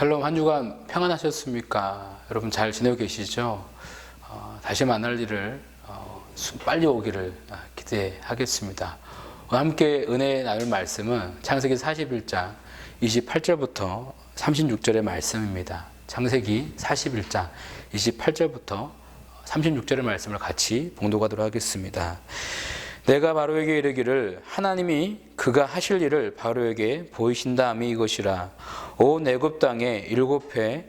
샬롬, 한 주간 평안하셨습니까? 여러분 잘 지내고 계시죠? 다시 만날 일을 빨리 오기를 기대하겠습니다. 함께 은혜 나눌 말씀은 창세기 41장 28절부터 36절의 말씀입니다. 창세기 41장 28절부터 36절의 말씀을 같이 봉독하도록 하겠습니다. 내가 바로에게 이르기를 하나님이 그가 하실 일을 바로에게 보이신다함이 이것이라. 온 애굽 땅에 7해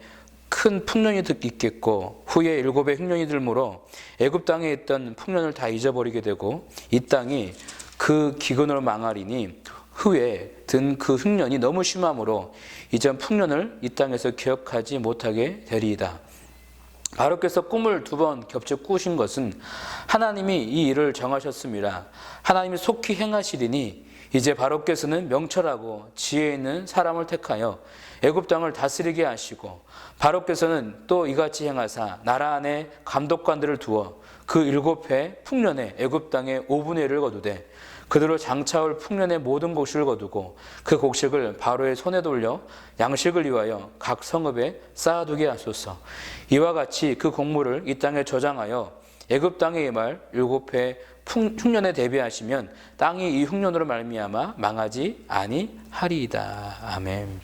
큰 풍년이 있겠고 후에 7해 흉년이 들므로 애굽 땅에 있던 풍년을 다 잊어버리게 되고 이 땅이 그 기근으로 망하리니 후에 든 그 흉년이 너무 심함으로 이전 풍년을 이 땅에서 기억하지 못하게 되리이다. 바로께서 꿈을 2번 겹쳐 꾸신 것은 하나님이 이 일을 정하셨습니다. 하나님이 속히 행하시리니 이제 바로께서는 명철하고 지혜 있는 사람을 택하여 애굽 땅을 다스리게 하시고 바로께서는 또 이같이 행하사 나라 안에 감독관들을 두어 그 7해 풍년에 애굽 땅의 5분의 1을 거두되 그대로 장차올 풍년의 모든 곡식을 거두고 그 곡식을 바로의 손에 돌려 양식을 위하여 각 성읍에 쌓아두게 하소서. 이와 같이 그 곡물을 이 땅에 저장하여 애굽 땅에 임할 7해 흉년에 대비하시면 땅이 이 흉년으로 말미암아 망하지 아니하리이다. 아멘.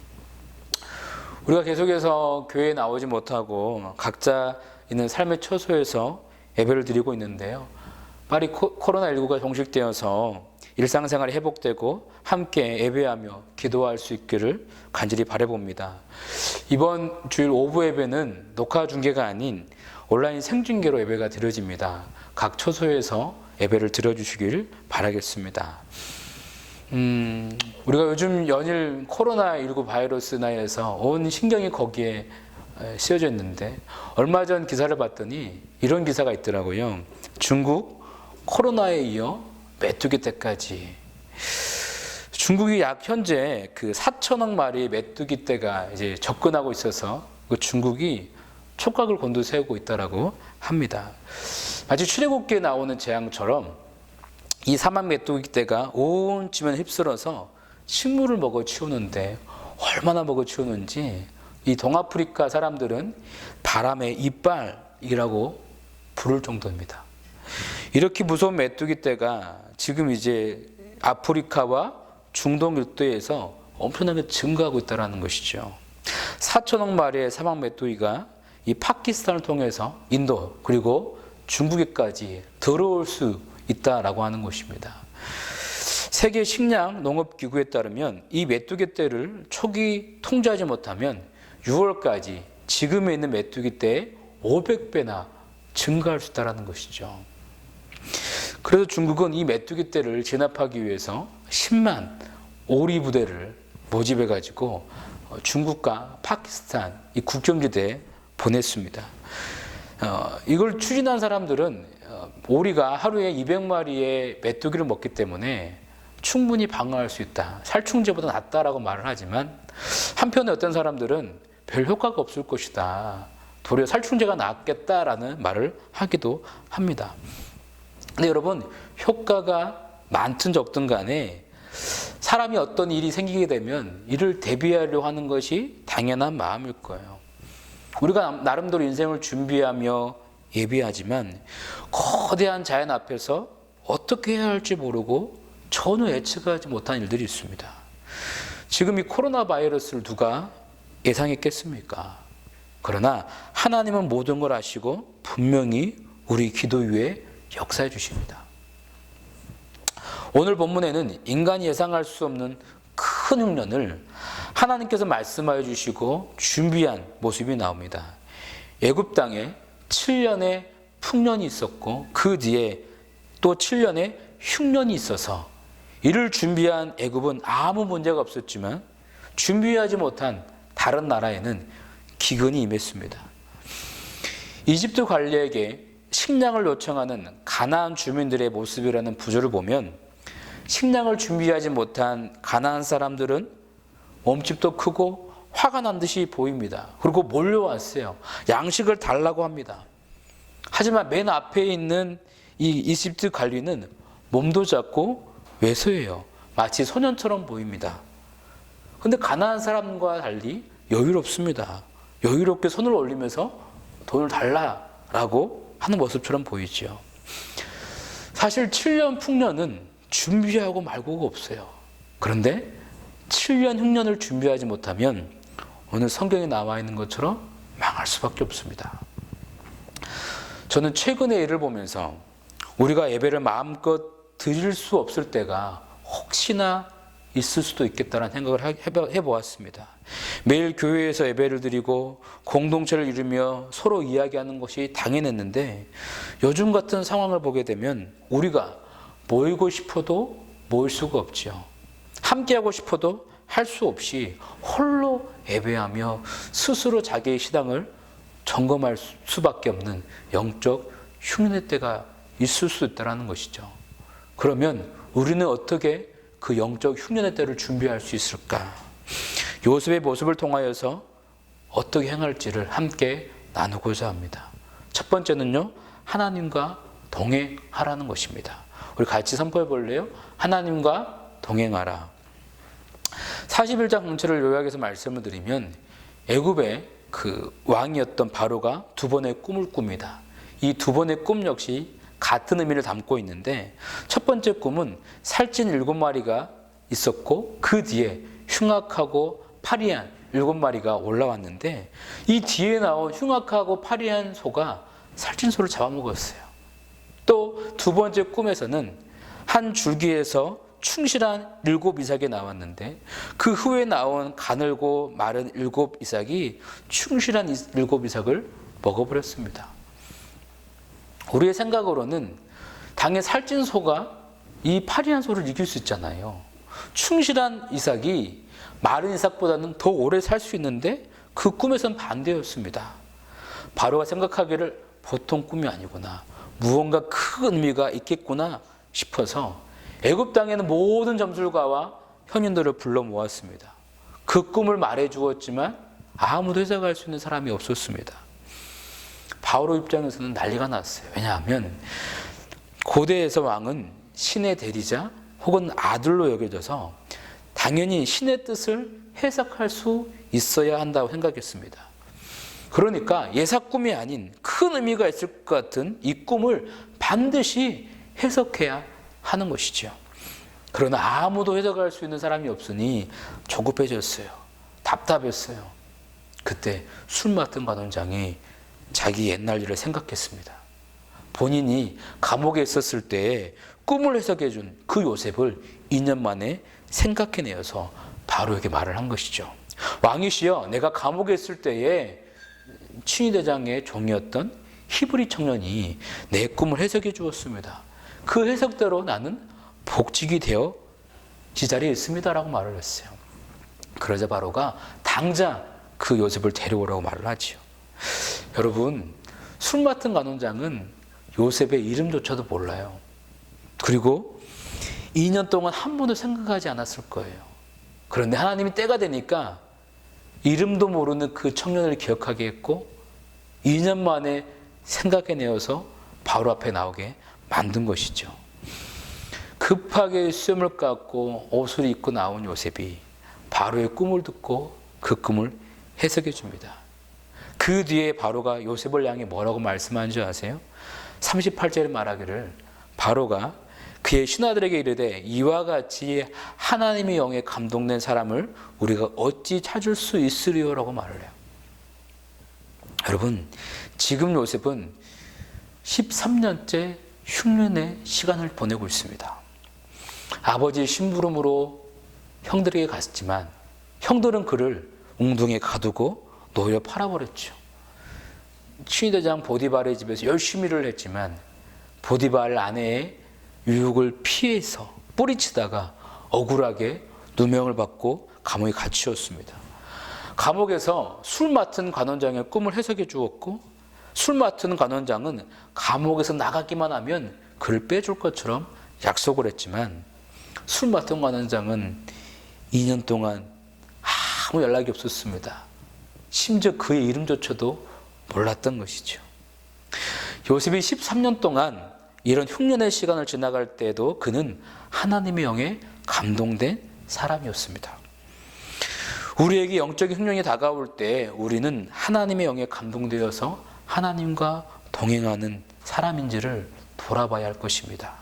우리가 계속해서 교회에 나오지 못하고 각자 있는 삶의 처소에서 예배를 드리고 있는데요. 빨리 코로나19가 종식되어서 일상생활이 회복되고 함께 예배하며 기도할 수 있기를 간절히 바라봅니다. 이번 주일 오후 예배는 녹화 중계가 아닌 온라인 생중계로 예배가 드려집니다. 각 처소에서 예배를 드려주시길 바라겠습니다. 우리가 요즘 연일 코로나19 바이러스나 해서 온 신경이 거기에 씌워져 있는데 얼마 전 기사를 봤더니 이런 기사가 있더라고요. 중국 코로나에 이어 메뚜기 떼까지. 중국이 약 현재 그 4천억 마리의 메뚜기 떼가 이제 접근하고 있어서 그 중국이 촉각을 곤두세우고 있다라고 합니다. 마치 출애굽기에 나오는 재앙처럼 이 사막 메뚜기 떼가 온 지면을 휩쓸어서 식물을 먹어 치우는데 얼마나 먹어 치우는지 이 동아프리카 사람들은 바람의 이빨이라고 부를 정도입니다. 이렇게 무서운 메뚜기 떼가 지금 이제 아프리카와 중동 일대에서 엄청나게 증가하고 있다는 것이죠. 4천억 마리의 사막 메뚜기가 이 파키스탄을 통해서 인도 그리고 중국에까지 들어올 수 있다라고 하는 것입니다. 세계 식량 농업 기구에 따르면 이 메뚜기 떼를 초기 통제하지 못하면 6월까지 지금에 있는 메뚜기 떼의 500배나 증가할 수 있다는 것이죠. 그래서 중국은 이 메뚜기 떼를 진압하기 위해서 10만 오리 부대를 모집해 가지고 중국과 파키스탄 이 국경지대에 보냈습니다. 이걸 추진한 사람들은 오리가 하루에 200마리의 메뚜기를 먹기 때문에 충분히 방어할 수 있다. 살충제보다 낫다라고 말을 하지만 한편에 어떤 사람들은 별 효과가 없을 것이다. 도리어 살충제가 낫겠다라는 말을 하기도 합니다. 근데 여러분, 효과가 많든 적든 간에 사람이 어떤 일이 생기게 되면 이를 대비하려고 하는 것이 당연한 마음일 거예요. 우리가 나름대로 인생을 준비하며 예비하지만 거대한 자연 앞에서 어떻게 해야 할지 모르고 전혀 예측하지 못한 일들이 있습니다. 지금 이 코로나 바이러스를 누가 예상했겠습니까? 그러나 하나님은 모든 걸 아시고 분명히 우리 기도 위에 역사해 주십니다. 오늘 본문에는 인간이 예상할 수 없는 큰 흉년을 하나님께서 말씀하여 주시고 준비한 모습이 나옵니다. 애굽 땅에 7년의 풍년이 있었고 그 뒤에 또 7년의 흉년이 있어서 이를 준비한 애굽은 아무 문제가 없었지만 준비하지 못한 다른 나라에는 기근이 임했습니다. 이집트 관리에게 식량을 요청하는 가나안 주민들의 모습이라는 부조를 보면 식량을 준비하지 못한 가나안 사람들은 몸집도 크고 화가 난 듯이 보입니다. 그리고 몰려왔어요. 양식을 달라고 합니다. 하지만 맨 앞에 있는 이 이집트 관리는 몸도 작고 왜소해요. 마치 소년처럼 보입니다. 그런데 가나안 사람과 달리 여유롭습니다. 여유롭게 손을 올리면서 돈을 달라라고 하는 모습처럼 보이죠. 사실 7년 풍년은 준비하고 말고가 없어요. 그런데 7년 흉년을 준비하지 못하면 오늘 성경에 나와 있는 것처럼 망할 수밖에 없습니다. 저는 최근의 일을 보면서 우리가 예배를 마음껏 드릴 수 없을 때가 혹시나 있을 수도 있겠다는 생각을 해보았습니다. 매일 교회에서 예배를 드리고 공동체를 이루며 서로 이야기하는 것이 당연했는데 요즘 같은 상황을 보게 되면 우리가 모이고 싶어도 모일 수가 없죠. 함께하고 싶어도 할 수 없이 홀로 예배하며 스스로 자기의 신앙을 점검할 수밖에 없는 영적 흉년의 때가 있을 수 있다는 것이죠. 그러면 우리는 어떻게 그 영적 흉년의 때를 준비할 수 있을까? 요셉의 모습을 통하여서 어떻게 행할지를 함께 나누고자 합니다. 첫 번째는요, 하나님과 동행하라는 것입니다. 우리 같이 선포해 볼래요? 하나님과 동행하라. 41장 전체를 요약해서 말씀을 드리면 애굽의 그 왕이었던 바로가 두 번의 꿈을 꿉니다. 이 두 번의 꿈 역시 같은 의미를 담고 있는데 첫 번째 꿈은 살찐 7마리가 있었고 그 뒤에 흉악하고 파리한 7마리가 올라왔는데 이 뒤에 나온 흉악하고 파리한 소가 살찐 소를 잡아먹었어요. 또 두 번째 꿈에서는 한 줄기에서 충실한 7 이삭이 나왔는데 그 후에 나온 가늘고 마른 7 이삭이 충실한 7 이삭을 먹어버렸습니다. 우리의 생각으로는 당연히 살찐 소가 이 파리한 소를 이길 수 있잖아요. 충실한 이삭이 마른 이삭보다는 더 오래 살 수 있는데 그 꿈에선 반대였습니다. 바로가 생각하기를 보통 꿈이 아니구나. 무언가 큰 의미가 있겠구나 싶어서 애굽 땅에는 모든 점술가와 현인들을 불러 모았습니다. 그 꿈을 말해 주었지만 아무도 해석할 수 있는 사람이 없었습니다. 바로 입장에서는 난리가 났어요. 왜냐하면 고대에서 왕은 신의 대리자 혹은 아들로 여겨져서 당연히 신의 뜻을 해석할 수 있어야 한다고 생각했습니다. 그러니까 예사 꿈이 아닌 큰 의미가 있을 것 같은 이 꿈을 반드시 해석해야 하는 것이죠. 그러나 아무도 해석할 수 있는 사람이 없으니 조급해졌어요. 답답했어요. 그때 술 맡은 관원장이 자기 옛날 일을 생각했습니다. 본인이 감옥에 있었을 때에 꿈을 해석해 준 그 요셉을 2년 만에 생각해내어서 바로에게 말을 한 것이죠. 왕이시여, 내가 감옥에 있을 때에 친위대장의 종이었던 히브리 청년이 내 꿈을 해석해 주었습니다. 그 해석대로 나는 복직이 되어 지자리에 있습니다 라고 말을 했어요. 그러자 바로가 당장 그 요셉을 데려오라고 말을 하지요. 여러분, 술 맡은 관원장은 요셉의 이름조차도 몰라요. 그리고 2년 동안 한 번도 생각하지 않았을 거예요. 그런데 하나님이 때가 되니까 이름도 모르는 그 청년을 기억하게 했고 2년 만에 생각해내어서 바로 앞에 나오게 만든 것이죠. 급하게 수염을 깎고 옷을 입고 나온 요셉이 바로의 꿈을 듣고 그 꿈을 해석해 줍니다. 그 뒤에 바로가 요셉을 향해 뭐라고 말씀하는 줄 아세요? 38절에 말하기를 바로가 그의 신하들에게 이르되 이와 같이 하나님의 영에 감동된 사람을 우리가 어찌 찾을 수 있으리요라고 말을 해요. 여러분, 지금 요셉은 13년째 흉년의 시간을 보내고 있습니다. 아버지 심부름으로 형들에게 갔지만 형들은 그를 웅둥이에 가두고 노여 팔아버렸죠. 친위대장 보디발의 집에서 열심히 일을 했지만 보디발 아내의 유혹을 피해서 뿌리치다가 억울하게 누명을 받고 감옥에 갇히었습니다. 감옥에서 술 맡은 관원장의 꿈을 해석해 주었고 술 맡은 관원장은 감옥에서 나가기만 하면 그를 빼줄 것처럼 약속을 했지만 술 맡은 관원장은 2년 동안 아무 연락이 없었습니다. 심지어 그의 이름조차도 몰랐던 것이죠. 요셉이 13년 동안 이런 흉년의 시간을 지나갈 때에도 그는 하나님의 영에 감동된 사람이었습니다. 우리에게 영적인 흉년이 다가올 때 우리는 하나님의 영에 감동되어서 하나님과 동행하는 사람인지를 돌아봐야 할 것입니다.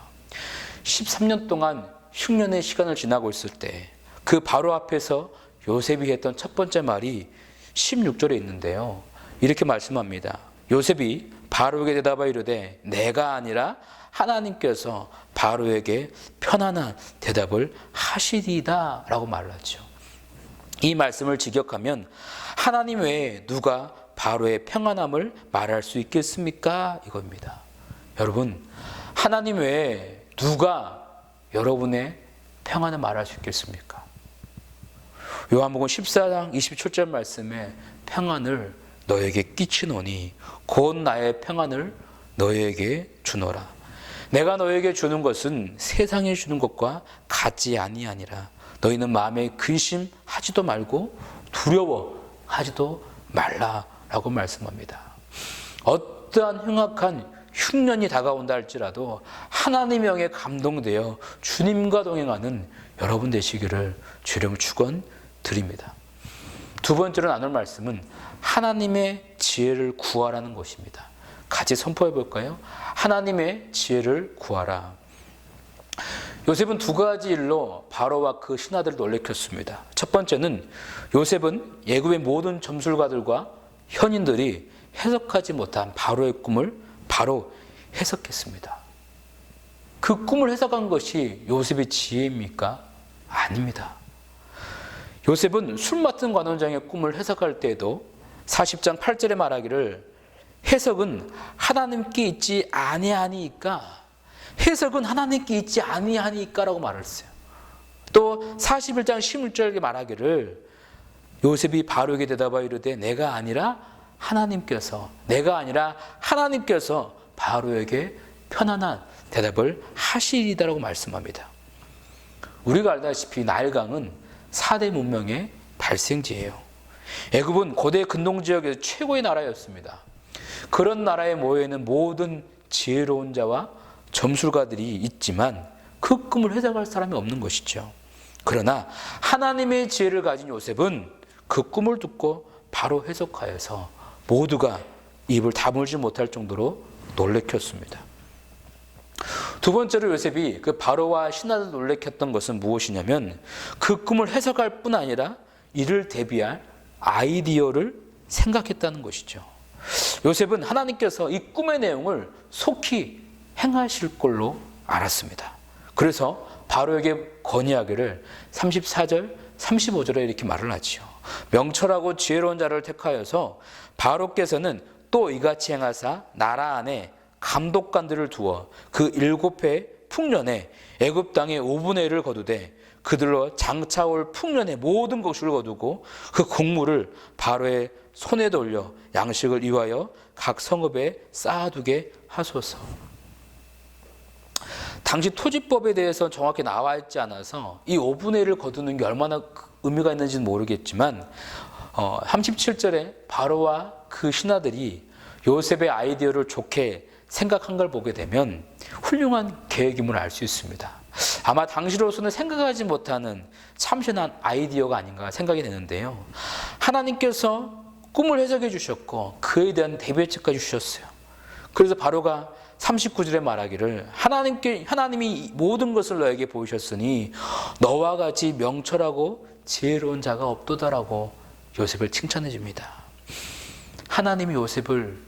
13년 동안 흉년의 시간을 지나고 있을 때 그 바로 앞에서 요셉이 했던 첫 번째 말이 16절에 있는데요. 이렇게 말씀합니다. 요셉이 바로에게 대답하여 이르되 내가 아니라 하나님께서 바로에게 편안한 대답을 하시리이다 라고 말을 하죠. 이 말씀을 직역하면 하나님 외에 누가 바로의 평안함을 말할 수 있겠습니까? 이겁니다. 여러분, 하나님 외에 누가 여러분의 평안을 말할 수 있겠습니까? 요한복음 14장 27절 말씀에 평안을 너에게 끼치노니 곧 나의 평안을 너에게 주노라. 내가 너에게 주는 것은 세상에 주는 것과 같지 아니하니라. 너희는 마음에 근심하지도 말고 두려워하지도 말라라고 말씀합니다. 어떠한 흉악한 흉년이 다가온다 할지라도 하나님의 영에 감동되어 주님과 동행하는 여러분 되시기를 주령 축원드립니다. 두 번째로 나눌 말씀은 하나님의 지혜를 구하라는 것입니다. 같이 선포해 볼까요? 하나님의 지혜를 구하라. 요셉은 두 가지 일로 바로와 그 신하들을 놀래켰습니다. 첫 번째는 요셉은 애굽의 모든 점술가들과 현인들이 해석하지 못한 바로의 꿈을 바로 해석했습니다. 그 꿈을 해석한 것이 요셉의 지혜입니까? 아닙니다. 요셉은 술 맡은 관원장의 꿈을 해석할 때에도 40장 8절에 말하기를 해석은 하나님께 있지 아니하니까 해석은 하나님께 있지 아니하니까라고 말을 했어요. 또 41장 11절에 말하기를 요셉이 바로에게 대답하여 이르되 내가 아니라 하나님께서 바로에게 편안한 대답을 하시리다라고 말씀합니다. 우리가 알다시피 나일강은 4대 문명의 발생지예요. 애굽은 고대 근동지역에서 최고의 나라였습니다. 그런 나라에 모여있는 모든 지혜로운 자와 점술가들이 있지만 그 꿈을 해석할 사람이 없는 것이죠. 그러나 하나님의 지혜를 가진 요셉은 그 꿈을 듣고 바로 해석하여서 모두가 입을 다물지 못할 정도로 놀래켰습니다. 두 번째로 요셉이 그 바로와 신하를 놀래켰던 것은 무엇이냐면 그 꿈을 해석할 뿐 아니라 이를 대비할 아이디어를 생각했다는 것이죠. 요셉은 하나님께서 이 꿈의 내용을 속히 행하실 걸로 알았습니다. 그래서 바로에게 건의하기를 34절, 35절에 이렇게 말을 하지요. 명철하고 지혜로운 자를 택하여서 바로께서는 또 이같이 행하사 나라 안에 감독관들을 두어 그 7해 풍년에 애굽 땅의 5분의 1을 거두되 그들로 장차올 풍년의 모든 것을 거두고 그 곡물을 바로의 손에 돌려 양식을 이와여 각 성읍에 쌓아두게 하소서. 당시 토지법에 대해서 정확히 나와 있지 않아서 이 5분의 1을 거두는 게 얼마나 의미가 있는지는 모르겠지만 37절에 바로와 그 신하들이 요셉의 아이디어를 좋게 생각한 걸 보게 되면 훌륭한 계획임을 알 수 있습니다. 아마 당시로서는 생각하지 못하는 참신한 아이디어가 아닌가 생각이 되는데요. 하나님께서 꿈을 해석해 주셨고 그에 대한 대비책까지 주셨어요. 그래서 바로가 39절에 말하기를 하나님이 모든 것을 너에게 보이셨으니 너와 같이 명철하고 지혜로운 자가 없도다라고 요셉을 칭찬해 줍니다. 하나님이 요셉을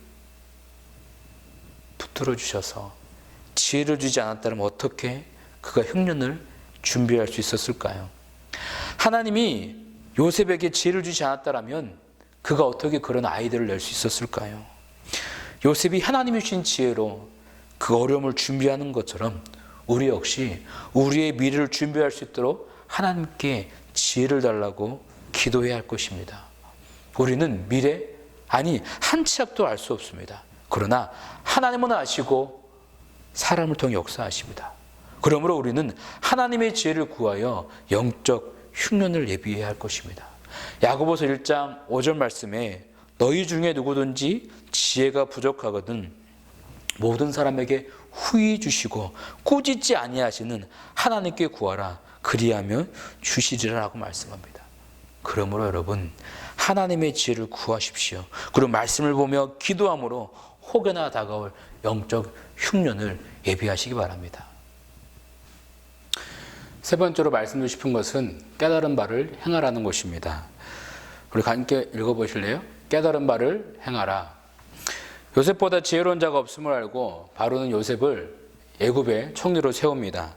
붙들어 주셔서 지혜를 주지 않았다면 어떻게 그가 흉년을 준비할 수 있었을까요? 하나님이 요셉에게 지혜를 주지 않았다면 그가 어떻게 그런 아이디어를 낼 수 있었을까요? 요셉이 하나님이 주신 지혜로 그 어려움을 준비하는 것처럼 우리 역시 우리의 미래를 준비할 수 있도록 하나님께 지혜를 달라고 기도해야 할 것입니다. 우리는 미래, 아니 한 치 앞도 알 수 없습니다. 그러나 하나님은 아시고 사람을 통해 역사하십니다. 그러므로 우리는 하나님의 지혜를 구하여 영적 흉년을 예비해야 할 것입니다. 야고보서 1장 5절 말씀에 너희 중에 누구든지 지혜가 부족하거든 모든 사람에게 후히 주시고 꾸짖지 아니하시는 하나님께 구하라 그리하면 주시리라고 말씀합니다. 그러므로 여러분 하나님의 지혜를 구하십시오. 그리고 말씀을 보며 기도함으로 혹여나 다가올 영적 흉년을 예비하시기 바랍니다. 세 번째로 말씀드리고 싶은 것은 깨달은 바를 행하라는 것입니다. 우리 함께 읽어보실래요? 깨달은 바를 행하라. 요셉보다 지혜로운 자가 없음을 알고 바로는 요셉을 애굽의 총리로 세웁니다.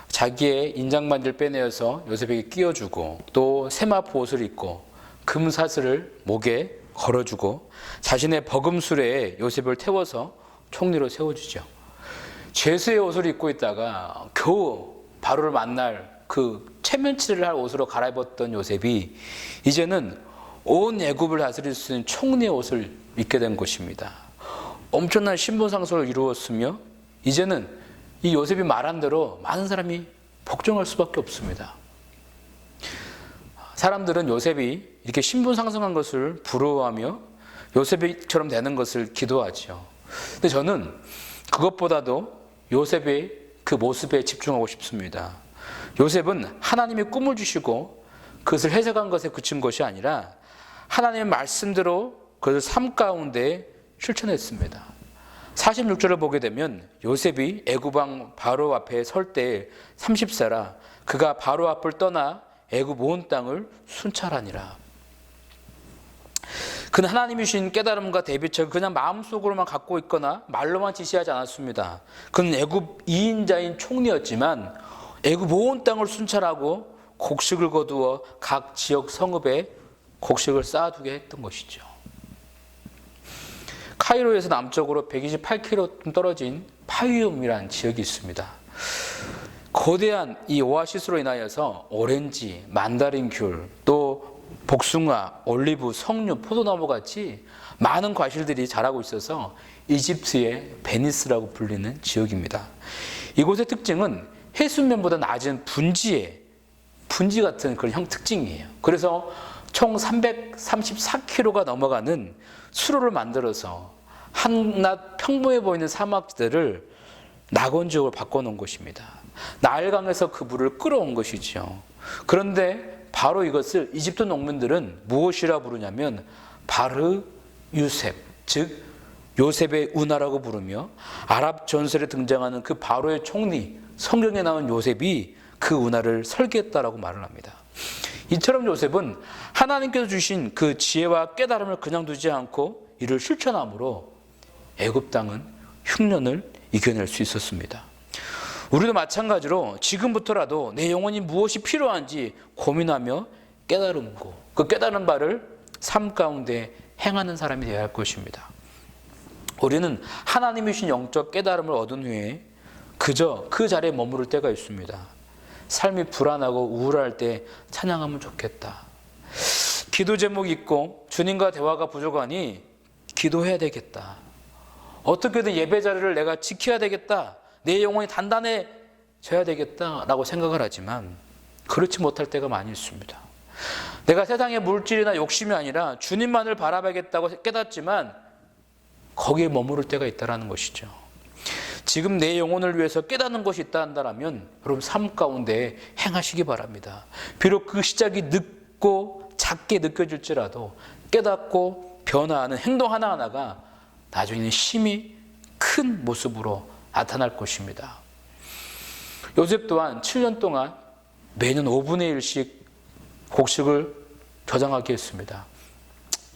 자기의 인장반지를 빼내어서 요셉에게 끼워주고 또 세마포 옷을 입고 금사슬을 목에 걸어주고 자신의 버금수레에 요셉을 태워서 총리로 세워주죠. 죄수의 옷을 입고 있다가 겨우 바로를 만날 그 체면치를 할 옷으로 갈아입었던 요셉이 이제는 온 애굽을 다스릴 수 있는 총리의 옷을 입게 된 것입니다. 엄청난 신분상승을 이루었으며 이제는 이 요셉이 말한 대로 많은 사람이 복종할 수밖에 없습니다. 사람들은 요셉이 이렇게 신분상승한 것을 부러워하며 요셉처럼 되는 것을 기도하죠. 근데 저는 그것보다도 요셉의 그 모습에 집중하고 싶습니다. 요셉은 하나님이 꿈을 주시고 그것을 해석한 것에 그친 것이 아니라 하나님의 말씀대로 그것을 삶 가운데 실천했습니다. 46절을 보게 되면 요셉이 애굽왕 바로 앞에 설 때 30세라 그가 바로 앞을 떠나 애굽 온 땅을 순찰하니라. 그는 하나님이 주신 깨달음과 대비책을 그냥 마음속으로만 갖고 있거나 말로만 지시하지 않았습니다. 그는 애굽 2인자인 총리였지만 애굽 온 땅을 순찰하고 곡식을 거두어 각 지역 성읍에 곡식을 쌓아두게 했던 것이죠. 카이로에서 남쪽으로 128km 떨어진 파위움이라는 지역이 있습니다. 거대한 이 오아시스로 인하여서 오렌지, 만다린 귤, 또 복숭아, 올리브, 석류, 포도나무 같이 많은 과실들이 자라고 있어서 이집트의 베니스라고 불리는 지역입니다. 이곳의 특징은 해수면보다 낮은 분지 같은 그런 특징이에요. 그래서 총 334km가 넘어가는 수로를 만들어서 한낱 평범해 보이는 사막지대를 낙원지역으로 바꿔놓은 것입니다. 나일강에서 그 물을 끌어온 것이죠. 그런데 바로 이것을 이집트 농민들은 무엇이라 부르냐면 바르 유셉, 즉 요셉의 은하라고 부르며 아랍 전설에 등장하는 그 바로의 총리, 성경에 나온 요셉이 그 은하를 설계했다라고 말을 합니다. 이처럼 요셉은 하나님께서 주신 그 지혜와 깨달음을 그냥 두지 않고 이를 실천함으로 애굽 땅은 흉년을 이겨낼 수 있었습니다. 우리도 마찬가지로 지금부터라도 내 영혼이 무엇이 필요한지 고민하며 깨달음고 그 깨달은 바를 삶 가운데 행하는 사람이 되어야 할 것입니다. 우리는 하나님이 주신 영적 깨달음을 얻은 후에 그저 그 자리에 머무를 때가 있습니다. 삶이 불안하고 우울할 때 찬양하면 좋겠다. 기도 제목이 있고 주님과 대화가 부족하니 기도해야 되겠다. 어떻게든 예배 자리를 내가 지켜야 되겠다. 내 영혼이 단단해져야 되겠다라고 생각을 하지만 그렇지 못할 때가 많이 있습니다. 내가 세상의 물질이나 욕심이 아니라 주님만을 바라봐야겠다고 깨닫지만 거기에 머무를 때가 있다는 것이죠. 지금 내 영혼을 위해서 깨닫는 것이 있다 한다면 여러분 삶 가운데 행하시기 바랍니다. 비록 그 시작이 늦고 작게 느껴질지라도 깨닫고 변화하는 행동 하나하나가 나중에는 힘이 큰 모습으로 나타날 것입니다. 요셉 또한 7년 동안 매년 5분의 1씩 곡식을 저장하게 했습니다.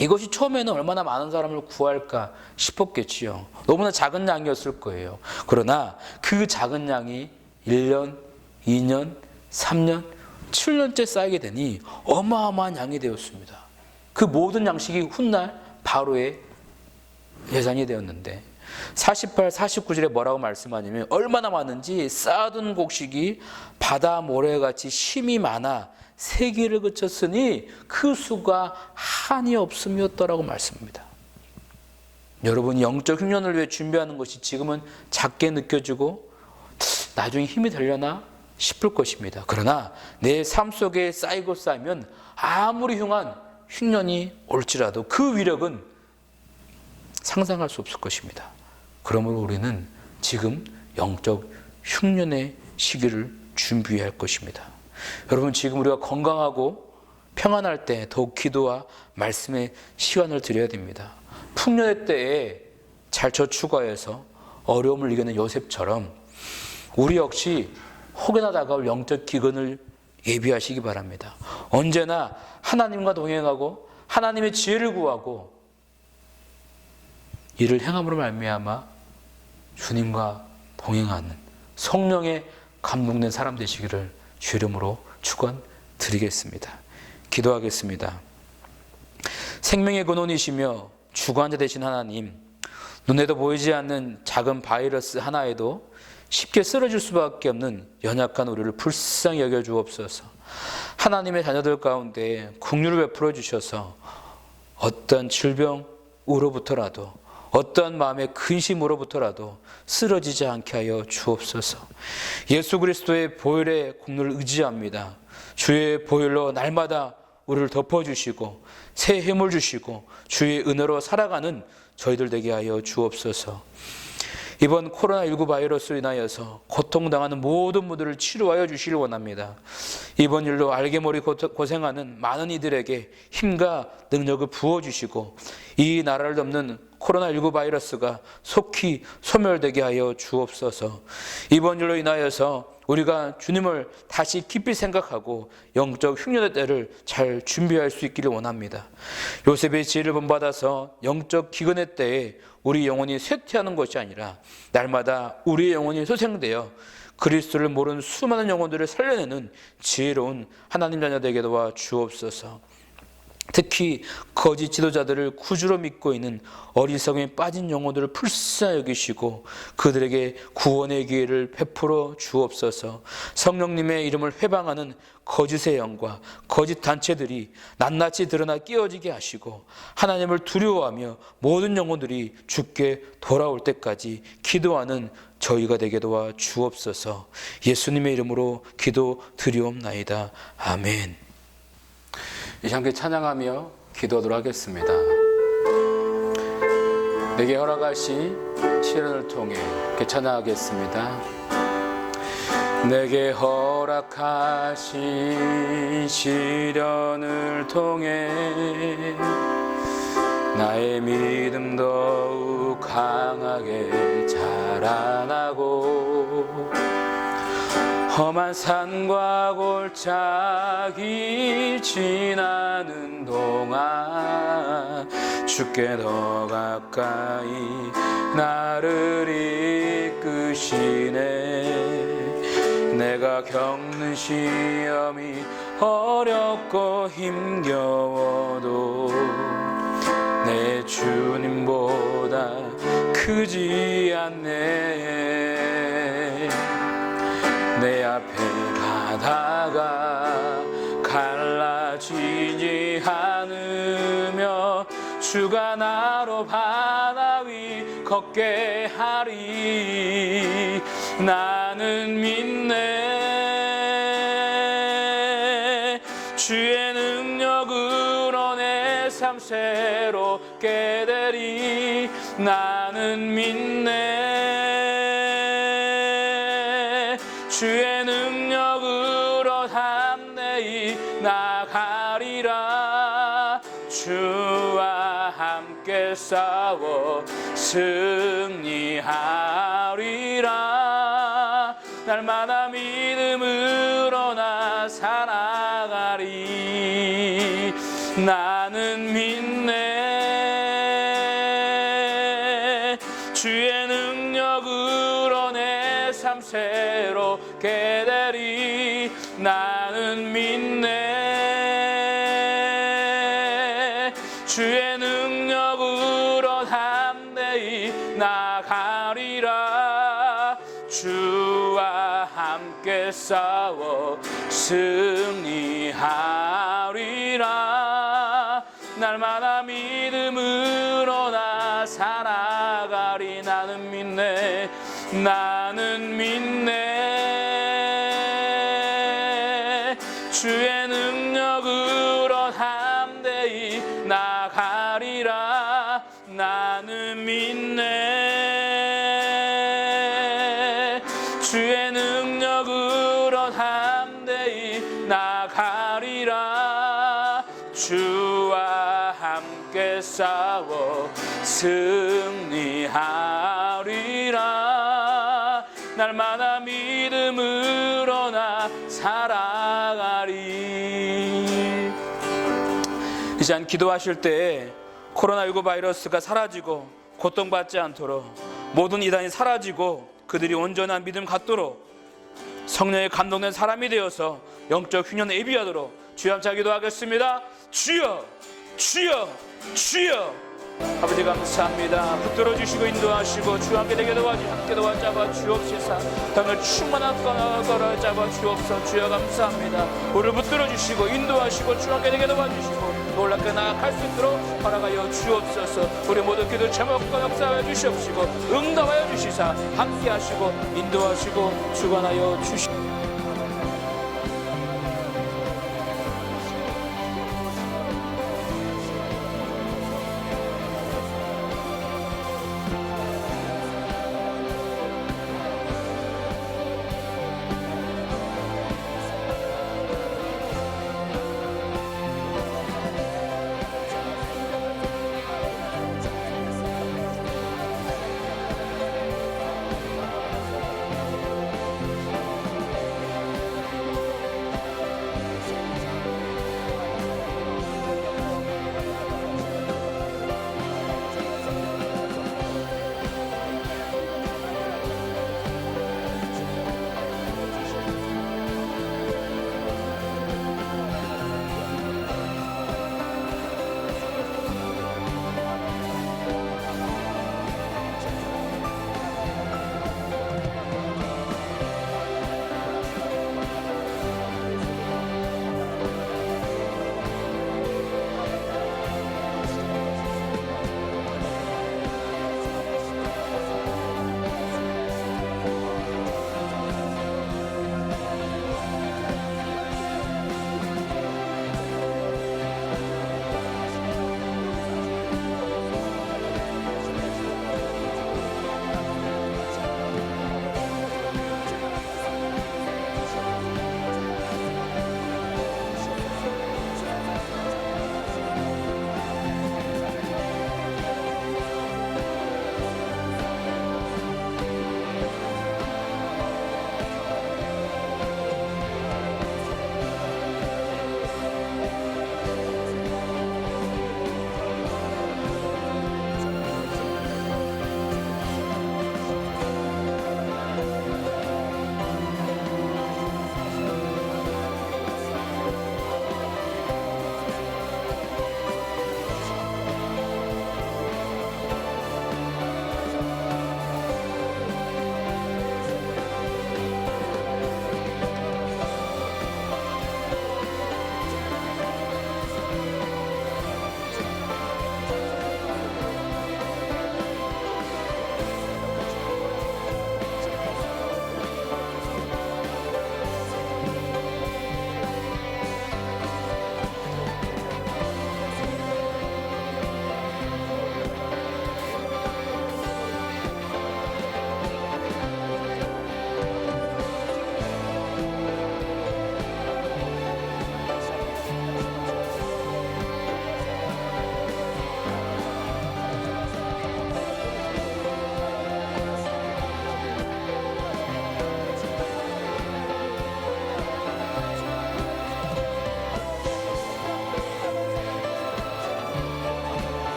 이것이 처음에는 얼마나 많은 사람을 구할까 싶었겠지요. 너무나 작은 양이었을 거예요. 그러나 그 작은 양이 1년, 2년, 3년, 7년째 쌓이게 되니 어마어마한 양이 되었습니다. 그 모든 양식이 훗날 바로의 예산이 되었는데 48, 49절에 뭐라고 말씀하냐면 얼마나 많은지 쌓아둔 곡식이 바다 모래같이 힘이 많아 세기를 그쳤으니 그 수가 한이 없음이었더라고 말씀합니다. 여러분 영적 흉년을 위해 준비하는 것이 지금은 작게 느껴지고 나중에 힘이 되려나 싶을 것입니다. 그러나 내 삶 속에 쌓이고 쌓이면 아무리 흉한 흉년이 올지라도 그 위력은 상상할 수 없을 것입니다. 그러므로 우리는 지금 영적 흉년의 시기를 준비해야 할 것입니다. 여러분 지금 우리가 건강하고 평안할 때 더욱 기도와 말씀의 시간을 드려야 됩니다. 풍년의 때에 잘 저축하여서 어려움을 이겨낸 요셉처럼 우리 역시 혹여나 다가올 영적 기근을 예비하시기 바랍니다. 언제나 하나님과 동행하고 하나님의 지혜를 구하고 이를 행함으로 말미암아 주님과 동행하는 성령의 감동된 사람 되시기를 주 이름으로 축원드리겠습니다. 기도하겠습니다. 생명의 근원이시며 주관자 되신 하나님, 눈에도 보이지 않는 작은 바이러스 하나에도 쉽게 쓰러질 수밖에 없는 연약한 우리를 불쌍히 여겨 주옵소서. 하나님의 자녀들 가운데 긍휼을 베풀어 주셔서 어떤 질병으로부터라도 어떤 마음의 근심으로부터라도 쓰러지지 않게 하여 주옵소서. 예수 그리스도의 보혈의 공로를 의지합니다. 주의 보혈로 날마다 우리를 덮어주시고 새 힘을 주시고 주의 은혜로 살아가는 저희들 되게 하여 주옵소서. 이번 코로나19 바이러스로 인하여서 고통당하는 모든 분들을 치료하여 주시길 원합니다. 이번 일로 알게모르 고생하는 많은 이들에게 힘과 능력을 부어주시고 이 나라를 덮는 코로나19 바이러스가 속히 소멸되게 하여 주옵소서. 이번 일로 인하여서 우리가 주님을 다시 깊이 생각하고 영적 흉년의 때를 잘 준비할 수 있기를 원합니다. 요셉의 지혜를 본받아서 영적 기근의 때에 우리 영혼이 쇠퇴하는 것이 아니라 날마다 우리의 영혼이 소생되어 그리스도를 모르는 수많은 영혼들을 살려내는 지혜로운 하나님 자녀 되게 도와 주옵소서. 특히 거짓 지도자들을 구주로 믿고 있는 어리석음에 빠진 영혼들을 불쌍히 여기시고 그들에게 구원의 기회를 베풀어 주옵소서. 성령님의 이름을 회방하는 거짓의 영과 거짓 단체들이 낱낱이 드러나 끼어지게 하시고 하나님을 두려워하며 모든 영혼들이 주께 돌아올 때까지 기도하는 저희가 되게 도와 주옵소서. 예수님의 이름으로 기도 드리옵나이다. 아멘. 이 함께 찬양하며 기도하도록 하겠습니다. 내게 허락하신 시련을 통해 이렇게 찬양하겠습니다. 내게 허락하신 시련을 통해 나의 믿음 더욱 강하게 자라나고 험한 산과 골짜기 지나는 동안 주께 더 가까이 나를 이끄시네. 내가 겪는 시험이 어렵고 힘겨워도 내 주님보다 크지 않네. 내 앞에 바다가 갈라지지 않으며 주가 나로 바다 위 걷게 하리. 나는 믿네. 주의 능력으로 내 삶 새롭게 되리. 나는 믿네. 주의 능력으로 담대히 나가리라. 주와 함께 싸워 승리하리라. 날마다 믿음으로 나 살아가리. 나는 믿네. 주의 능력으로 내 삶 새롭게 되리. 나는 믿네. 주의 능력으로 담대히 나가리라. 주와 함께 싸워 승리하리라. 날마다 믿음으로 나 살아가리. 나는 믿네. 나는 믿네. 주의 능력으로 담대히 나가리라. 나는 믿네. 주의 능력으로 담대히 나가리라. 주와 함께 싸워 승리하리라. 날마다 믿음으로 나 살아가리. 이제 기도하실 때 코로나19 바이러스가 사라지고 고통받지 않도록 모든 이단이 사라지고 그들이 온전한 믿음 갖도록 성령에 감동된 사람이 되어서 영적 흉년에 예비하도록 주여 함께 기도하겠습니다. 주여 주여 주여. 아버지 감사합니다. 붙들어 주시고 인도하시고 주와 함께 되게 도와주시고 함께 도와잡아 주옵소서. 당을 충만한 거를 잡아 주옵소서. 주여 감사합니다. 우리를 붙들어 주시고 인도하시고 주와 함께 되게 도와주시고 놀랍게 나아갈 수 있도록 허락하여 주옵소서. 우리 모두 기도 제목과 역사하여 주시옵시고 응답하여 주시사 함께 하시고 인도하시고 주관하여 주시옵소서.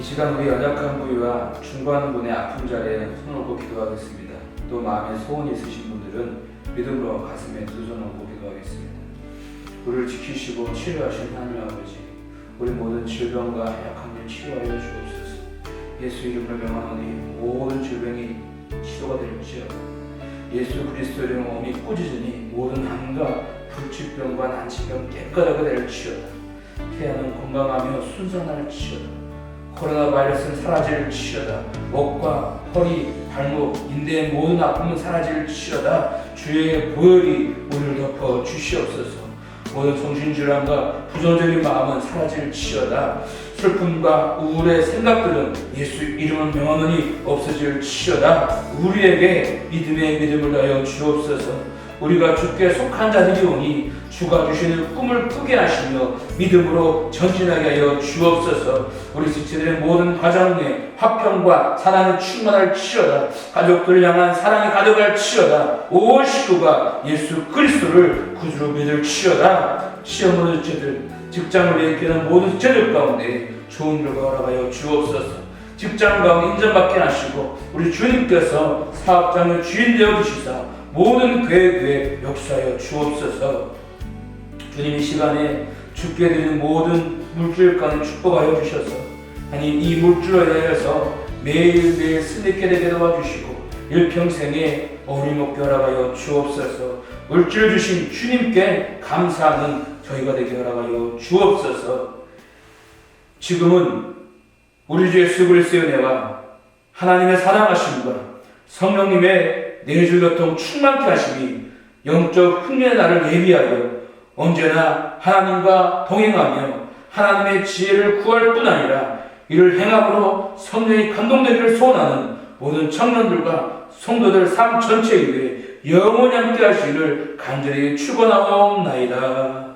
시간 우리 연약한 부위와 중보하는 분의 아픈 자리에 손을 얹고 기도하겠습니다. 또 마음에 소원이 있으신 분들은 믿음으로 가슴에 두 손을 얹고 기도하겠습니다. 우리를 지키시고 치료하신 하나님 아버지, 우리 모든 질병과 약한 일 치료하여 주옵소서. 예수 이름으로 명하노니 모든 질병이 치료가 될지어다. 예수 그리스도 이름으로 몸이 꾸짖으니 모든 암과 불치병과 난치병 깨끗하게 될지어다. 태아는 건강하며 순산할지어다. 코로나 바이러스는 사라질지어다. 목과 허리, 발목, 인대의 모든 아픔은 사라질지어다. 주의 보혈이 우리를 덮어 주시옵소서. 모든 정신질환과 부정적인 마음은 사라질지어다. 슬픔과 우울의 생각들은 예수 이름을 명하노니 없어질지어다. 우리에게 믿음의 믿음을 다하여 주옵소서. 우리가 주께 속한 자들이 오니 주가 주시는 꿈을 꾸게 하시며 믿음으로 전진하게 하여 주옵소서. 우리 지체들의 모든 가정에 화평과 사랑이 충만할지어다. 가족들을 향한 사랑이 가득할지어다. 온 식구가 예수 그리스도를 구주로 믿을지어다. 시험 보는 지체들, 직장을 위해 깨는 모든 지체들 가운데 좋은 결과 허락하여 주옵소서. 직장 가운데 인정받게 하시고 우리 주님께서 사업장의 주인 되어 주시사 모든 계획에 역사하여 주옵소서. 주님 이 시간에 주께 드리는 모든 물질 가운데 축복하여 주셔서 아니 이 물질로 인하여서 매일매일 승리있게 되게 도와주시고 일평생에 어림없게 허락하여 주옵소서. 물질 주신 주님께 감사하는 저희가 되게 허락하여 주옵소서. 지금은 우리 주 예수 그리스도의 은혜와 하나님의 사랑하심과 성령님의 내주교통 충만케 하심이 영적 흉년의 날을 예비하여 언제나 하나님과 동행하며 하나님의 지혜를 구할 뿐 아니라 이를 행함으로 성령이 감동되기를 소원하는 모든 청년들과 성도들 삶 전체 위에 영원히 함께 하시기를 간절히 축원하옵나이다.